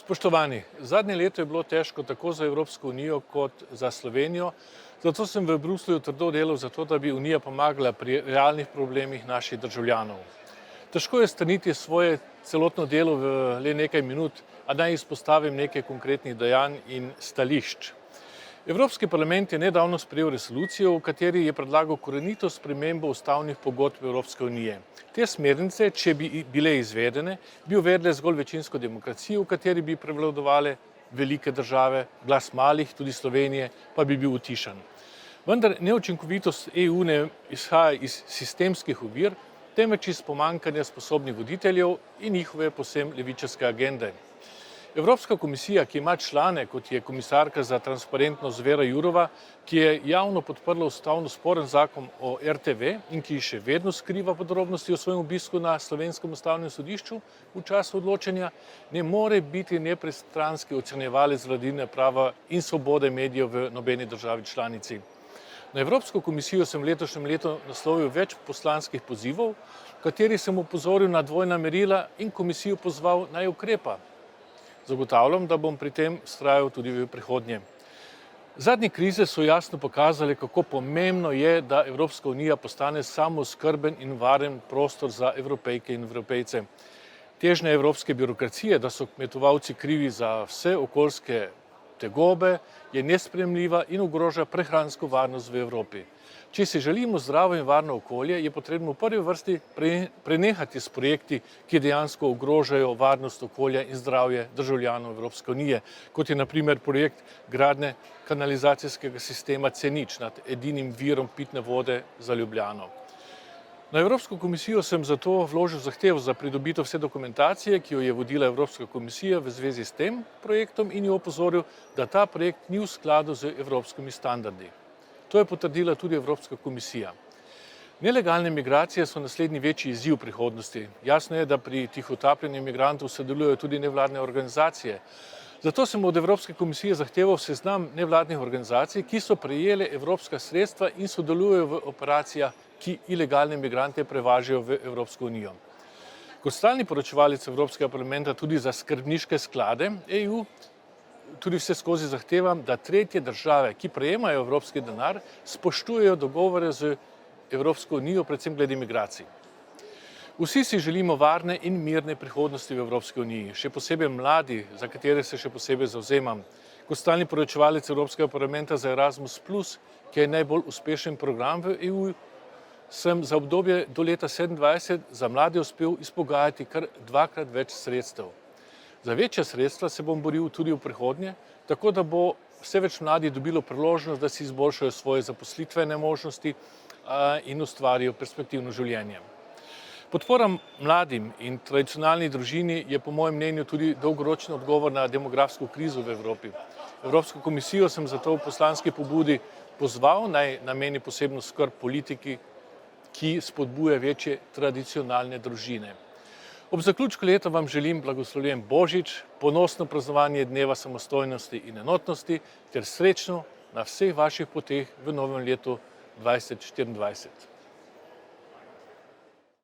Spoštovani, zadnje leto je bilo težko tako za Evropsko unijo kot za Slovenijo, zato sem v Bruslju trdo delal za to, da bi Unija pomagala pri realnih problemih naših državljanov. Težko je strniti svoje celotno delo v le nekaj minut, a naj izpostavim nekaj konkretnih dejanj in stališč. Evropski parlament je nedavno sprejel resolucijo, v kateri je predlagal korenito spremembo ustavnih pogodb Evropske unije. Te smernice, če bi bile izvedene, bi uvedle zgolj večinsko demokracijo, v kateri bi prevladovale velike države, glas malih, tudi Slovenije, pa bi bil utišan. Vendar neučinkovitost EU ne izhaja iz sistemskih ovir, temveč iz pomanjkanja sposobnih voditeljev in njihove povsem levičarske agende. Evropska komisija, ki ima člane, kot je komisarka za transparentnost Vera Jourova, ki je javno podprla ustavno sporen zakon o RTV in ki še vedno skriva podrobnosti o svojem obisku na Slovenskem ustavnem sodišču v času odločanja, ne more biti nepristranski ocenjevalec vladavine prava in svobode medijev v nobeni državi članici. Na Evropsko komisijo sem v letošnjem letu naslovil več poslanskih pozivov, v katerih sem opozoril na dvojna merila in komisijo pozval naj ukrepa. Zagotavljam, da bom pri tem vztrajal tudi v prihodnje. Zadnje krize so jasno pokazale, kako pomembno je, da Evropska unija postane samooskrben in varen prostor za Evropejke in Evropejce. Težnja evropske birokracije, da so kmetovalci krivi za vse okoljske tegobe, je nesprejemljiva in ogroža prehransko varnost v Evropi. Če si želimo zdravo in varno okolje, je potrebno v prvi vrsti prenehati s projekti, ki dejansko ogrožajo varnost okolja in zdravje državljanov Evropske unije, kot je na primer projekt gradnje kanalizacijskega sistema C0 nad edinim virom pitne vode za Ljubljano. Na Evropsko komisijo sem zato vložil zahtevo za pridobitev vse dokumentacije, ki jo je vodila Evropska komisija v zvezi s tem projektom in jo opozoril, da ta projekt ni v skladu z evropskimi standardi. To je potrdila tudi Evropska komisija. Nelegalne migracije so naslednji večji izziv prihodnosti. Jasno je, da pri tihotapljenju migrantov sodelujejo tudi nevladne organizacije. Zato sem od Evropske komisije zahteval seznam nevladnih organizacij, ki so prejele evropska sredstva in sodelujejo v operacijah, ki ilegalne migrante prevažajo v Evropsko unijo. Kot stalni poročevalec Evropskega parlamenta tudi za skrbniške sklade EU, tudi vse skozi zahtevam, da tretje države, ki prejemajo evropski denar, spoštujejo dogovore z Evropsko unijo, predvsem glede migracij. Vsi si želimo varne in mirne prihodnosti v Evropski uniji, še posebej mladi, za katere se še posebej zavzemam. Kot stalni poročevalec Evropskega parlamenta za Erasmus+, ki je najbolj uspešen program v EU, sem za obdobje do leta 2027 za mlade uspel izpogajati kar dvakrat več sredstev. Za večja sredstva se bom boril tudi v prihodnje, tako da bo vse več mladih dobilo priložnost, da si izboljšajo svoje zaposlitvene možnosti in ustvarijo perspektivno življenje. Podpora mladim in tradicionalni družini je po mojem mnenju tudi dolgoročni odgovor na demografsko krizo v Evropi. Evropsko komisijo sem zato v poslanski pobudi pozval, naj nameni posebno skrb politiki, ki spodbuja večje tradicionalne družine. Ob zaključku leta vam želim blagoslovljen Božič, ponosno praznovanje dneva samostojnosti in enotnosti ter srečno na vseh vaših poteh v novem letu 2024.